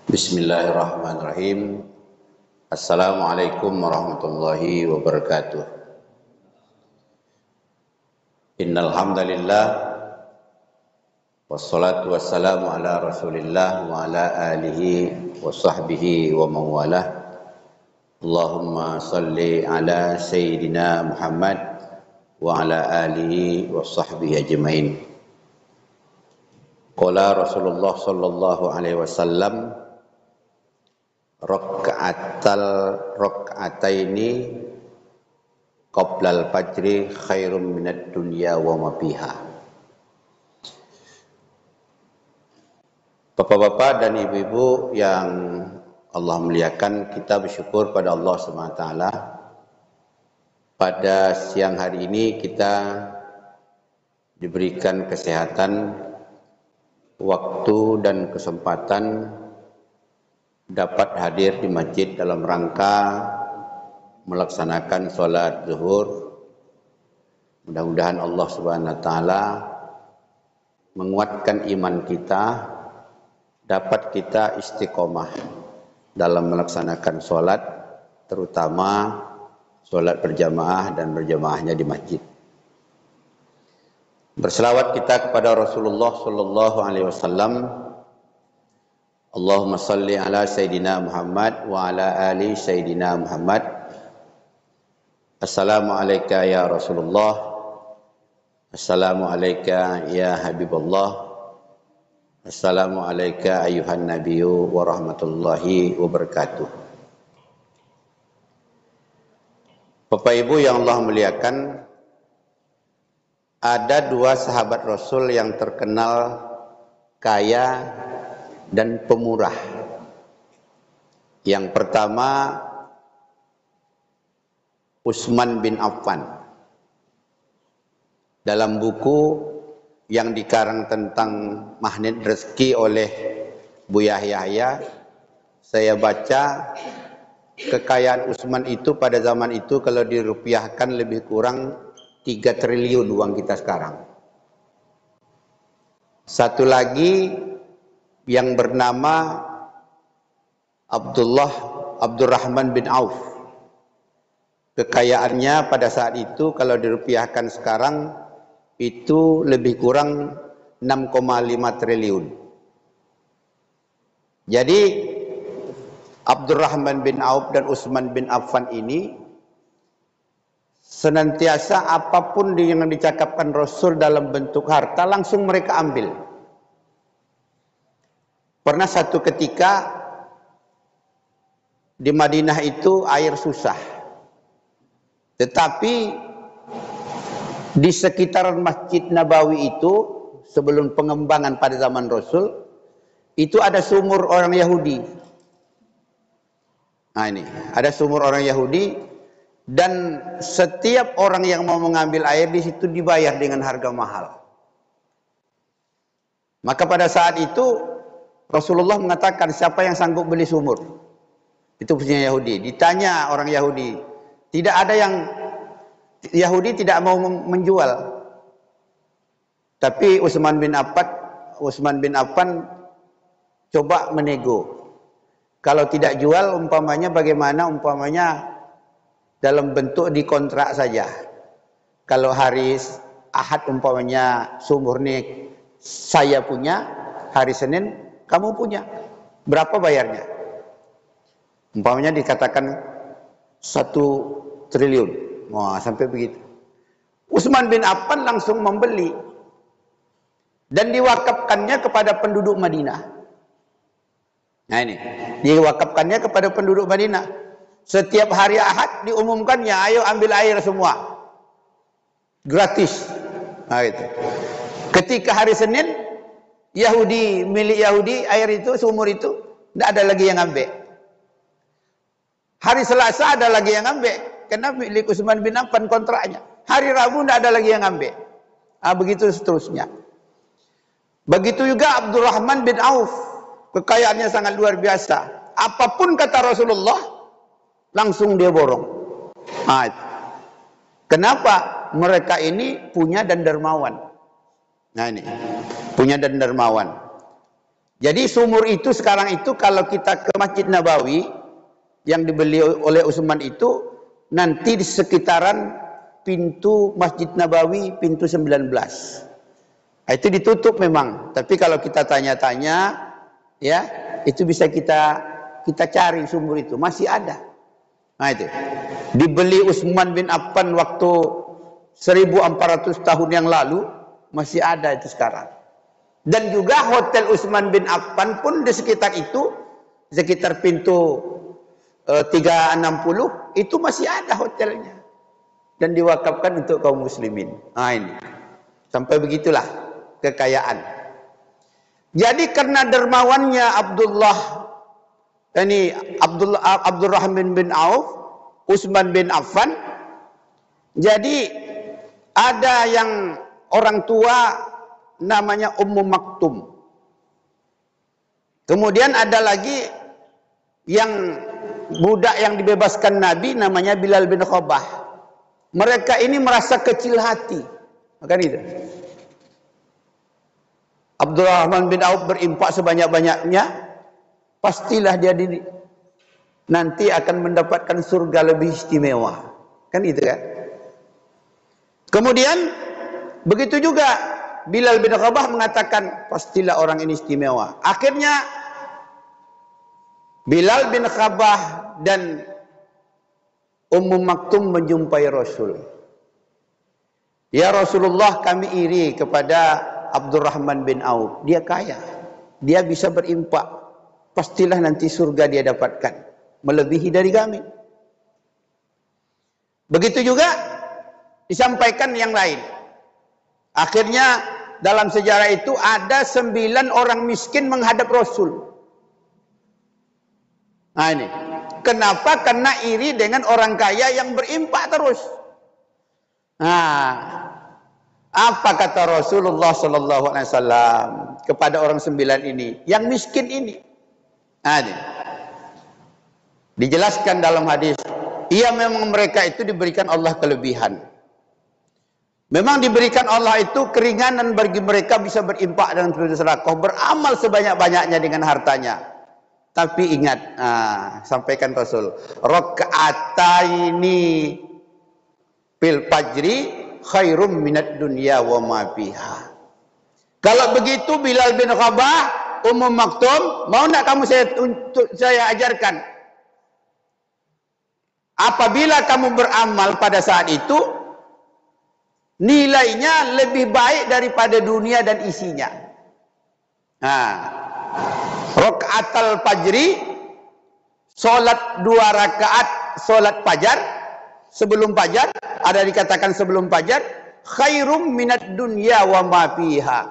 Bismillahirrahmanirrahim. Assalamualaikum warahmatullahi wabarakatuh. Innal hamdalillah wassalatu wassalamu ala Rasulillah wa ala alihi wa sahbihi wa mawalah. Allahumma salli ala sayyidina Muhammad wa ala alihi wa sahbihi ajmain. Qala Rasulullah sallallahu alaihi wasallam, rakaataini qoblal fajri khairum minad dunya wa ma fiha. Bapak-bapak dan ibu-ibu yang Allah muliakan, kita bersyukur pada Allah SWT. Pada siang hari ini kita diberikan kesehatan, waktu dan kesempatan dapat hadir di masjid dalam rangka melaksanakan sholat zuhur. Mudah-mudahan Allah Subhanahu wa taala menguatkan iman kita, dapat kita istiqomah dalam melaksanakan sholat, terutama sholat berjamaah dan berjamaahnya di masjid. Berselawat kita kepada Rasulullah sallallahu alaihi wasallam. Allahumma salli ala Sayyidina Muhammad wa ala ali Sayyidina Muhammad. Assalamu alayka ya Rasulullah. Assalamu alayka ya Habibullah. Assalamu alayka ayuhan nabiyyu wa rahmatullahi wabarakatuh. Bapak Ibu yang Allah muliakan, ada dua sahabat Rasul yang terkenal kaya dan pemurah. Yang pertama Utsman bin Affan. Dalam buku yang dikarang tentang Magnet Rezeki oleh Buya Yahya, saya baca kekayaan Utsman itu pada zaman itu kalau dirupiahkan lebih kurang 3 triliun uang kita sekarang. Satu lagi yang bernama Abdurrahman bin Auf. Kekayaannya pada saat itu kalau dirupiahkan sekarang itu lebih kurang 6,5 triliun. Jadi Abdurrahman bin Auf dan Utsman bin Affan ini senantiasa apapun yang dicakapkan Rasul dalam bentuk harta langsung mereka ambil. Pernah satu ketika di Madinah itu air susah. Tetapi di sekitaran Masjid Nabawi itu sebelum pengembangan pada zaman Rasul itu ada sumur orang Yahudi. Nah ini, ada sumur orang Yahudi dan setiap orang yang mau mengambil air di situ dibayar dengan harga mahal. Maka pada saat itu Rasulullah mengatakan, siapa yang sanggup beli sumur? Itu punya Yahudi. Ditanya orang Yahudi, tidak ada yang Yahudi tidak mau menjual. Tapi Utsman bin Affan coba menego. Kalau tidak jual, umpamanya bagaimana? Umpamanya dalam bentuk dikontrak saja. Kalau hari Ahad umpamanya sumur ini saya punya, hari Senin kamu punya, berapa bayarnya? Umpamanya dikatakan 1 triliun. Wah, sampai begitu. Utsman bin Affan langsung membeli dan diwakafkannya kepada penduduk Madinah. Nah ini, diwakafkannya kepada penduduk Madinah. Setiap hari Ahad diumumkannya, ayo ambil air semua, gratis. Nah itu. Ketika hari Senin Yahudi, milik Yahudi, air itu, sumur itu, tidak ada lagi yang ambil. Hari Selasa ada lagi yang ambil, karena milik Utsman bin Affan kontraknya. Hari Rabu tidak ada lagi yang ambil. Nah, begitu seterusnya. Begitu juga Abdurrahman bin Auf, kekayaannya sangat luar biasa. Apapun kata Rasulullah, langsung dia borong. Nah, kenapa? Mereka ini punya dan dermawan. Nah ini, punya dan dermawan. Jadi sumur itu sekarang itu kalau kita ke Masjid Nabawi yang dibeli oleh Utsman itu nanti di sekitaran pintu Masjid Nabawi pintu 19. Nah, itu ditutup memang. Tapi kalau kita tanya-tanya ya, itu bisa kita cari sumur itu, masih ada. Nah itu. Dibeli Utsman bin Affan waktu 1400 tahun yang lalu, masih ada itu sekarang. Dan juga hotel Utsman bin Affan pun di sekitar itu, sekitar pintu 360 itu masih ada hotelnya dan diwakafkan untuk kaum muslimin. Nah ini sampai begitulah kekayaan. Jadi karena dermawannya Abdurrahman bin Auf, Utsman bin Affan, jadi ada yang orang tua namanya Ummu Maktum. Kemudian ada lagi yang budak yang dibebaskan Nabi namanya Bilal bin Rabah. Mereka ini merasa kecil hati. Makan itu. Abdurrahman bin Auf berimpak sebanyak-banyaknya, pastilah dia nanti akan mendapatkan surga lebih istimewa. Kan itu kan? Kemudian begitu juga Bilal bin Rabah mengatakan, pastilah orang ini istimewa. Akhirnya Bilal bin Rabah dan Ummu Maktum menjumpai Rasul. Ya Rasulullah, kami iri kepada Abdurrahman bin Auf. Dia kaya, dia bisa berimpak. Pastilah nanti surga dia dapatkan, melebihi dari kami. Begitu juga disampaikan yang lain. Akhirnya dalam sejarah itu ada 9 orang miskin menghadap Rasul. Nah ini. Kenapa? Karena iri dengan orang kaya yang berimpak terus. Nah, apa kata Rasulullah sallallahu alaihi wasallam kepada orang 9 ini, yang miskin ini? Nah, ini. Dijelaskan dalam hadis, iya memang mereka itu diberikan Allah kelebihan. Memang diberikan Allah itu keringanan bagi mereka bisa berimpak dan bersedekah, beramal sebanyak-banyaknya dengan hartanya. Tapi ingat, sampaikan Rasul, raka'ataini fil fajri khairum minad dunya wa ma fiha. Kalau begitu Bilal bin Rabah, Ummu Maktum, mau nak kamu saya ajarkan? Apabila kamu beramal pada saat itu, nilainya lebih baik daripada dunia dan isinya. Rakaatul fajri, solat 2 rakaat solat fajar, sebelum fajar, ada dikatakan sebelum fajar, khairum minad dunya wa ma fiha.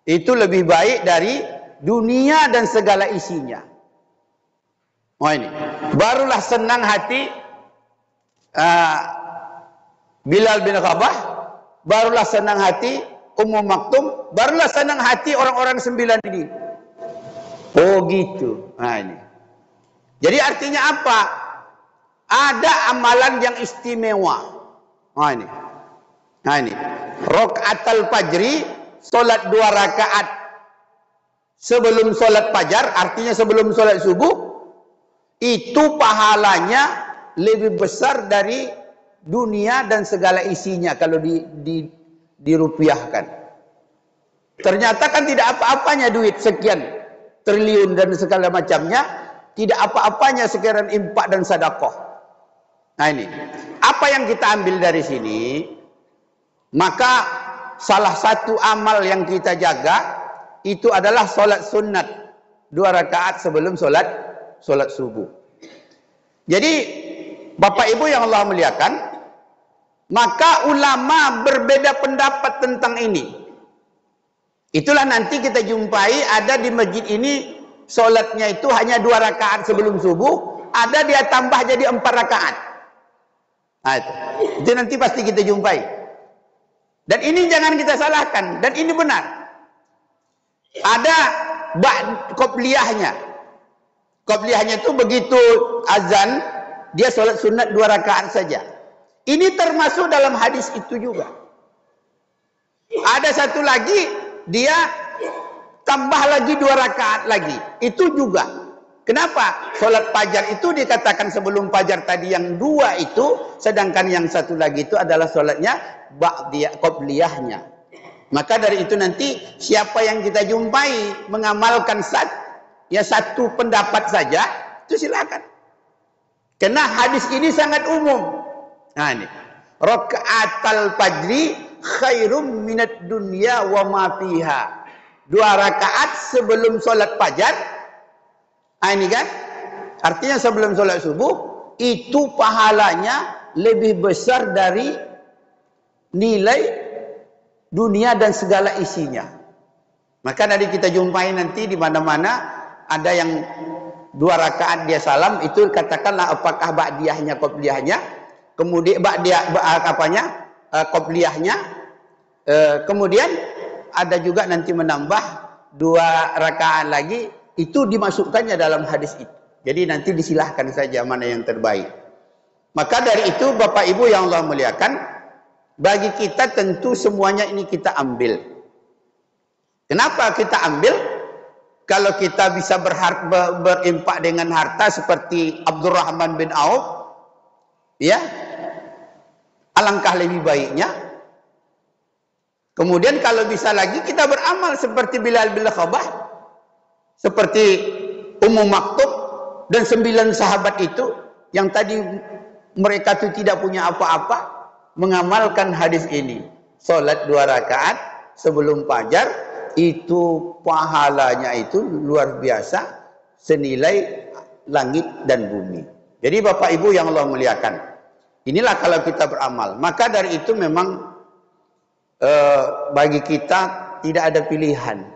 Itu lebih baik dari dunia dan segala isinya. Wah ini, barulah senang hati Bilal bin Rabah, barulah senang hati Ummu Maktum, barulah senang hati orang-orang 9 ini. Oh gitu. Nah ini. Jadi artinya apa? Ada amalan yang istimewa. Nah ini. Nah ini. Rakaatul fajri, solat 2 rakaat sebelum solat fajar, artinya sebelum solat subuh, itu pahalanya lebih besar dari dunia dan segala isinya kalau dirupiahkan. Ternyata kan tidak apa-apanya duit sekian triliun dan segala macamnya, tidak apa-apanya sekian impak dan sedekah. Nah ini, apa yang kita ambil dari sini? Maka salah satu amal yang kita jaga itu adalah solat sunat 2 rakaat sebelum solat subuh. Jadi Bapak Ibu yang Allah muliakan, maka ulama berbeda pendapat tentang ini. Itulah nanti kita jumpai ada di masjid ini solatnya itu hanya 2 rakaat sebelum subuh, ada dia tambah jadi 4 rakaat. Nah, itu nanti pasti kita jumpai. Dan ini jangan kita salahkan, dan ini benar. Ada qobliyahnya. Qobliyahnya itu begitu azan, dia solat sunat 2 rakaat saja. Ini termasuk dalam hadis itu juga. Ada satu lagi, dia tambah lagi 2 rakaat lagi. Itu juga. Kenapa? Sholat fajar itu dikatakan sebelum fajar tadi yang 2 itu, sedangkan yang satu lagi itu adalah sholatnya ba'diyah qobliyahnya. Maka dari itu nanti siapa yang kita jumpai mengamalkan satu pendapat saja, itu silakan. Karena hadis ini sangat umum. Nah ini, raka'atal fajri khairum minad dunya wa ma fiha. 2 rakaat sebelum sholat fajar. Nah ini kan, artinya sebelum sholat subuh, itu pahalanya lebih besar dari nilai dunia dan segala isinya. Maka dari kita jumpai nanti di mana-mana ada yang 2 rakaat dia salam, itu katakanlah apakah ba'diyahnya qobliyahnya, kemudian qobliyahnya, kemudian ada juga nanti menambah 2 rakaat lagi, itu dimasukkannya dalam hadis itu. Jadi nanti disilahkan saja mana yang terbaik. Maka dari itu Bapak Ibu yang Allah muliakan, bagi kita tentu semuanya ini kita ambil. Kenapa kita ambil? Kalau kita bisa berimpak dengan harta seperti Abdurrahman bin Auf, ya, alangkah lebih baiknya. Kemudian kalau bisa lagi kita beramal seperti Bilal bin Rabah, seperti Ummu Maktub dan 9 sahabat itu yang tadi mereka itu tidak punya apa-apa, mengamalkan hadis ini. Salat 2 rakaat sebelum fajar, itu pahalanya itu luar biasa, senilai langit dan bumi. Jadi Bapak Ibu yang Allah muliakan, inilah kalau kita beramal. Maka dari itu memang bagi kita tidak ada pilihan.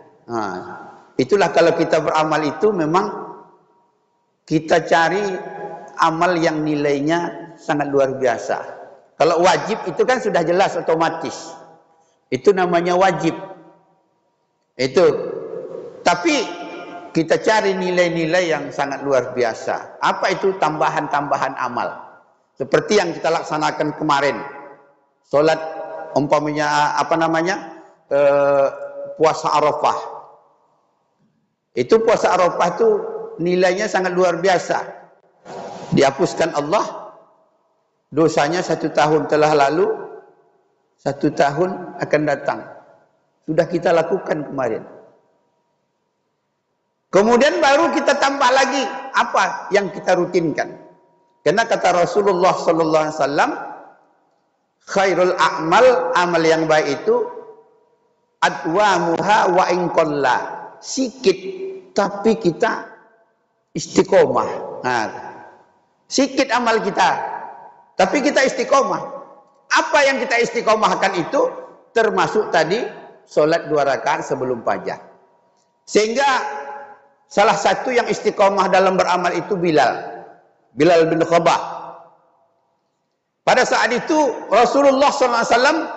Itulah kalau kita beramal itu memang kita cari amal yang nilainya sangat luar biasa. Kalau wajib itu kan sudah jelas otomatis. Itu namanya wajib. Itu. Tapi kita cari nilai-nilai yang sangat luar biasa. Apa itu tambahan-tambahan amal? Seperti yang kita laksanakan kemarin. Salat umpamanya puasa Arafah. Itu puasa Arafah itu nilainya sangat luar biasa. Dihapuskan Allah, dosanya 1 tahun telah lalu, 1 tahun akan datang. Sudah kita lakukan kemarin. Kemudian baru kita tambah lagi apa yang kita rutinkan. Karena kata Rasulullah sallallahu alaihi wasallam, khairul a'mal, amal yang baik itu adwamuha wa in qalla. Sikit tapi kita istiqomah. Nah, sikit amal kita tapi kita istiqomah. Apa yang kita istiqomahkan itu termasuk tadi salat 2 rakaat sebelum fajar. Sehingga salah satu yang istiqomah dalam beramal itu Bilal bin Rabah. Pada saat itu Rasulullah SAW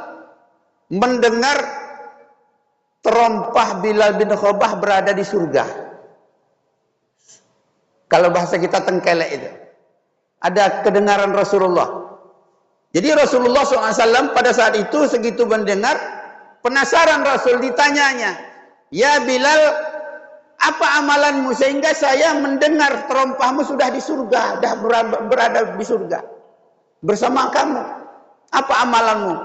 mendengar terompah Bilal bin Rabah berada di surga. Kalau bahasa kita tengkelek itu. Ada kedengaran Rasulullah. Jadi Rasulullah SAW pada saat itu segitu mendengar, penasaran Rasul, ditanyanya, "Ya Bilal, apa amalanmu sehingga saya mendengar terompahmu sudah di surga, sudah berada di surga bersama kamu? Apa amalanmu?"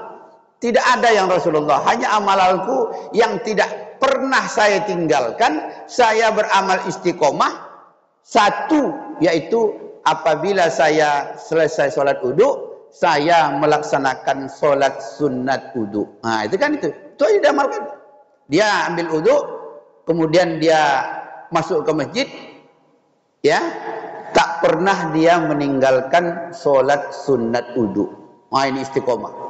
Tidak ada yang Rasulullah, hanya amalanku yang tidak pernah saya tinggalkan. Saya beramal istiqomah. 1, yaitu apabila saya selesai sholat wudu, saya melaksanakan sholat sunat wudu. Nah itu kan itu aja diamalkan. Dia ambil wudu, kemudian dia masuk ke masjid, ya, tak pernah dia meninggalkan sholat sunat wudu. Nah ini istiqomah.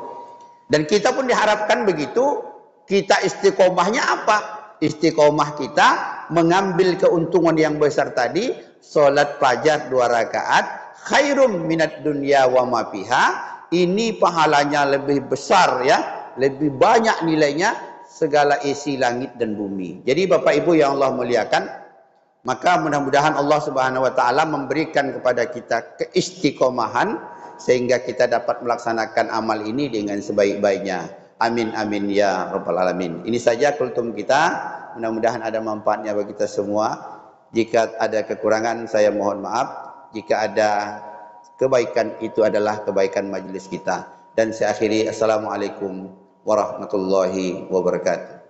Dan kita pun diharapkan begitu. Kita istiqomahnya apa? Istiqomah kita mengambil keuntungan yang besar tadi. Salat fajar 2 rakaat khairum minad dunya wa ma fiha. Ini pahalanya lebih besar, ya, lebih banyak nilainya segala isi langit dan bumi. Jadi Bapak Ibu yang Allah muliakan, maka mudah-mudahan Allah Subhanahu wa taala memberikan kepada kita keistiqomahan sehingga kita dapat melaksanakan amal ini dengan sebaik-baiknya. Amin amin ya rabbal alamin. Ini saja kultum kita. mudah-mudahan ada manfaatnya bagi kita semua. Jika ada kekurangan saya mohon maaf. Jika ada kebaikan itu adalah kebaikan majelis kita. Dan saya akhiri, assalamualaikum warahmatullahi wabarakatuh.